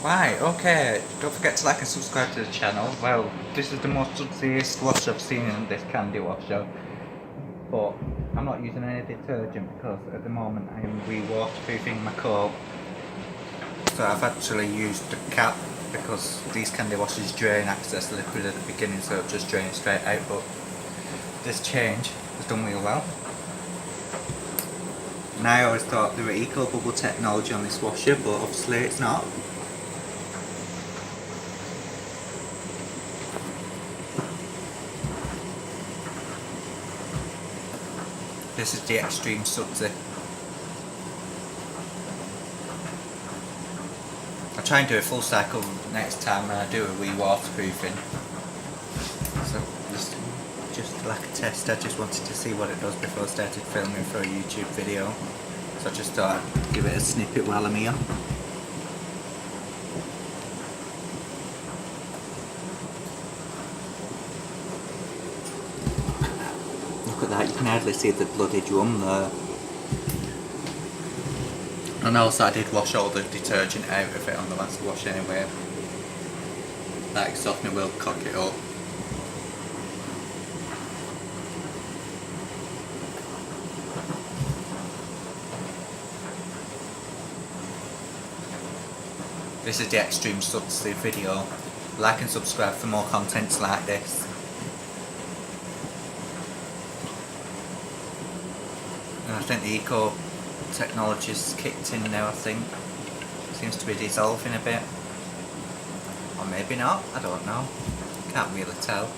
Right, okay, don't forget to like and subscribe to the channel. Well, this is the most sudsiest wash I've seen in this candy washer, but I'm not using any detergent because at the moment I am re-waterproofing my coat. So I've actually used the cap because these candy washers drain excess liquid at the beginning, so it just drains straight out, but this change has done really well. And I always thought there were eco bubble technology on this washer, but obviously it's not. This is the extreme Sudsy. I'll try and do a full cycle next time when I do a re-waterproofing. So just like a test, I just wanted to see what it does before I started filming for a YouTube video. So I just thought I'd give it a snippet while I'm here. Look at that, you can hardly see the bloody drum there. And also I did wash all the detergent out of it on the last wash anyway. That softener will cock it up. This is the Extreme Sudsy video. Like and subscribe for more contents like this. And I think the eco technology's kicked in now, I think. Seems to be dissolving a bit. Or maybe not, I don't know. Can't really tell.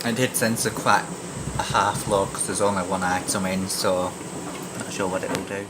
I did censor quite a half load because there's only one item in, so I'm not sure what it'll do.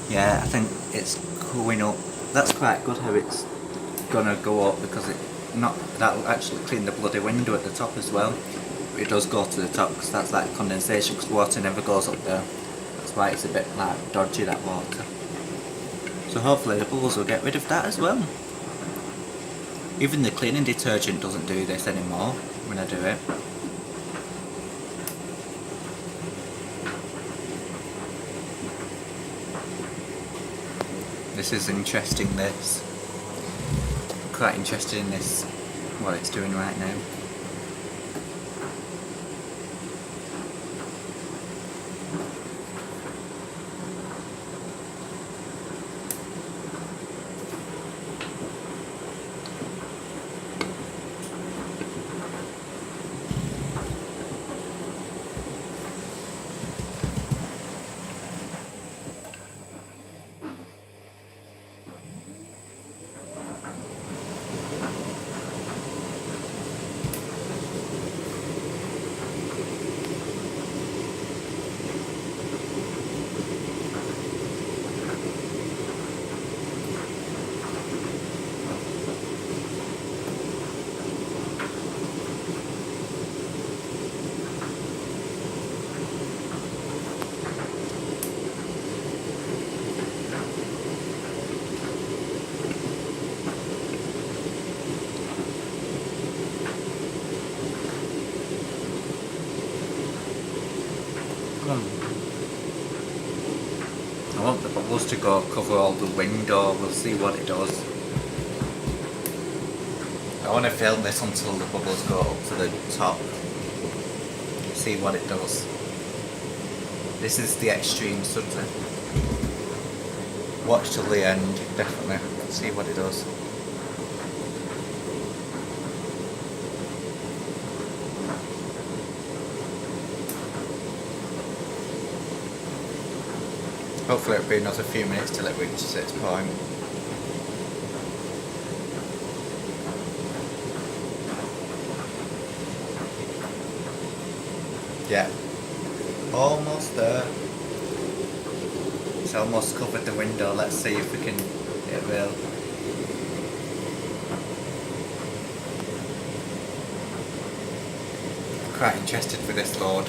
Yeah, I think it's going up. That's quite good how it's gonna go up because that'll actually clean the bloody window at the top as well. But it does go to the top because that's like condensation, because water never goes up there. That's why it's a bit like dodgy, that water. So hopefully the bubbles will get rid of that as well. Even the cleaning detergent doesn't do this anymore when I do it. This is interesting, this. Quite interested in this, what it's doing right now. I want the bubbles to go cover all the window. We'll see what it does. I want to film this until the bubbles go up to the top. See what it does. This is the extreme Sudsy. Watch till the end, definitely. See what it does. Hopefully it'll be another few minutes till it reaches its point. Yeah, almost there. It's almost covered the window. Let's see if we can. It will. I'm quite interested for this load.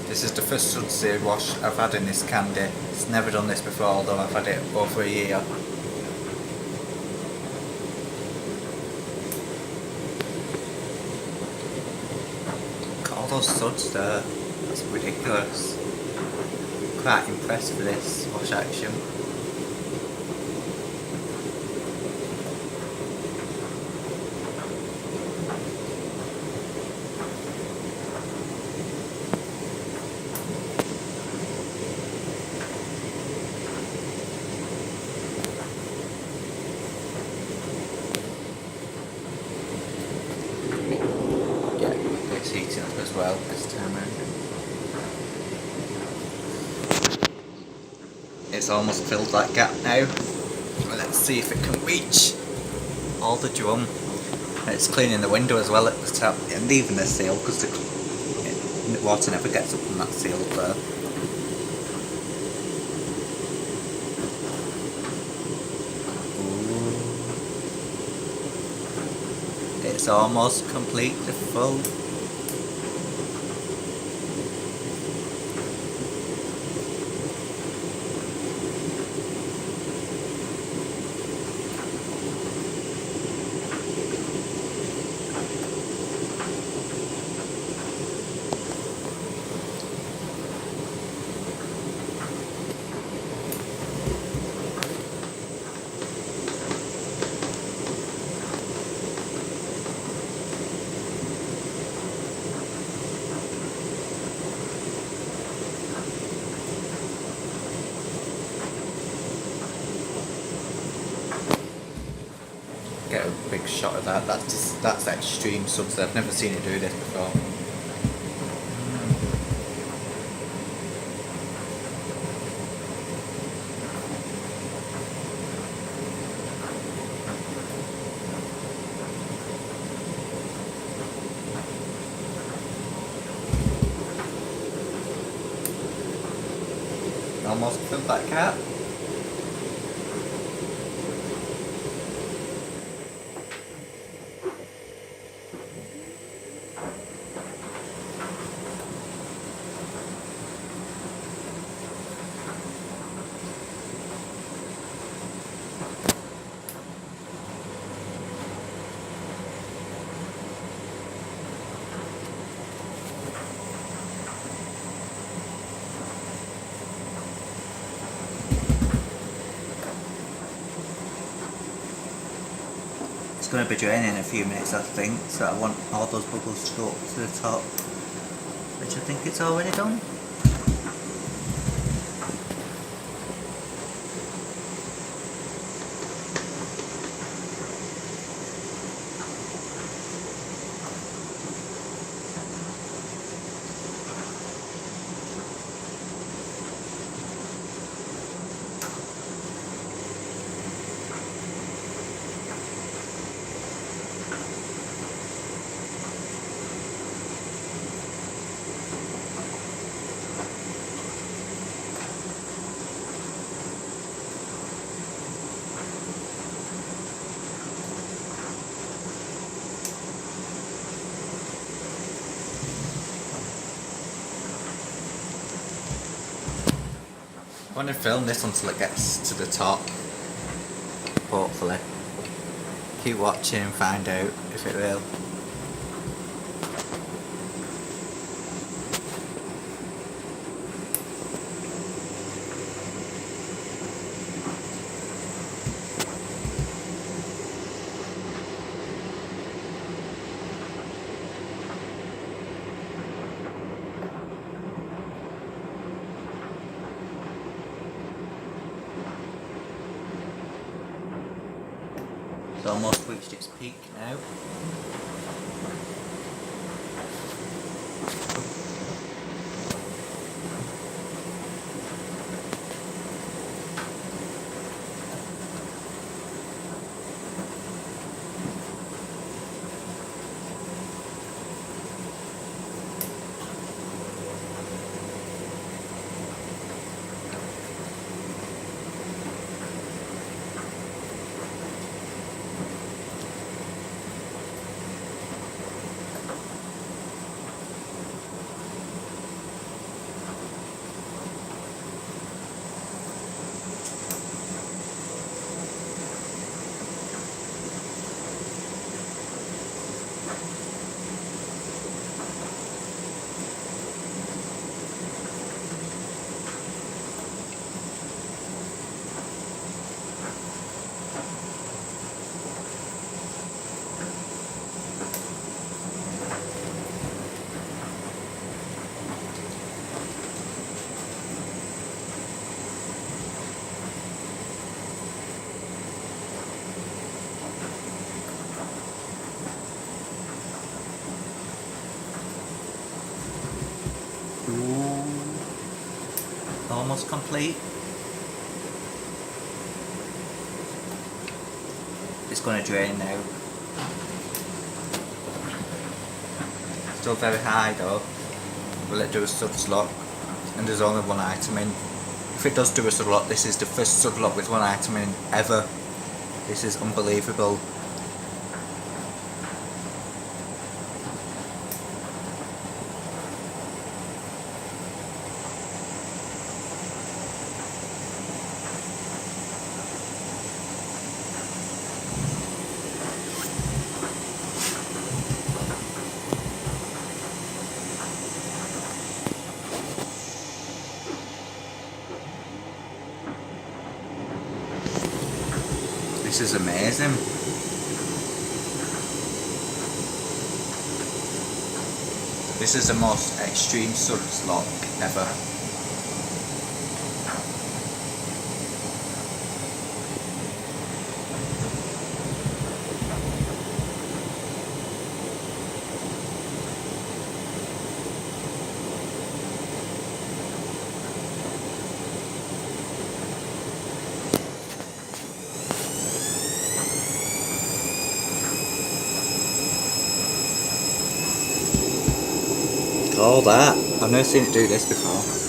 This is the first Sudsy wash I've had in this candy. It's never done this before, although I've had it over a year. Look at all those suds there. That's ridiculous. Quite impressed with this wash action. It's heating up as well this time round. It's almost filled that gap now. Let's see if it can reach all the drum. It's cleaning the window as well at the top, and even the seal, because the water never gets up on that seal up there. Ooh. It's almost completely full. Get a big shot of that. That's extreme Sudsy. I've never seen it do this before. Almost filled that cap. It's going to be draining in a few minutes, I think, so I want all those bubbles to go up to the top, which I think it's already done. I want to film this until it gets to the top, hopefully. Keep watching and find out if it will. It's almost reached its peak now. almost complete. It's going to drain now. Still very high though. Will it do a Suds lock? And there's only one item in. If it does do a Suds lock, this is the first Suds lock with one item in ever. This is unbelievable. This is amazing. This is the most extreme Suds lock ever. All that. I've never seen it do this before.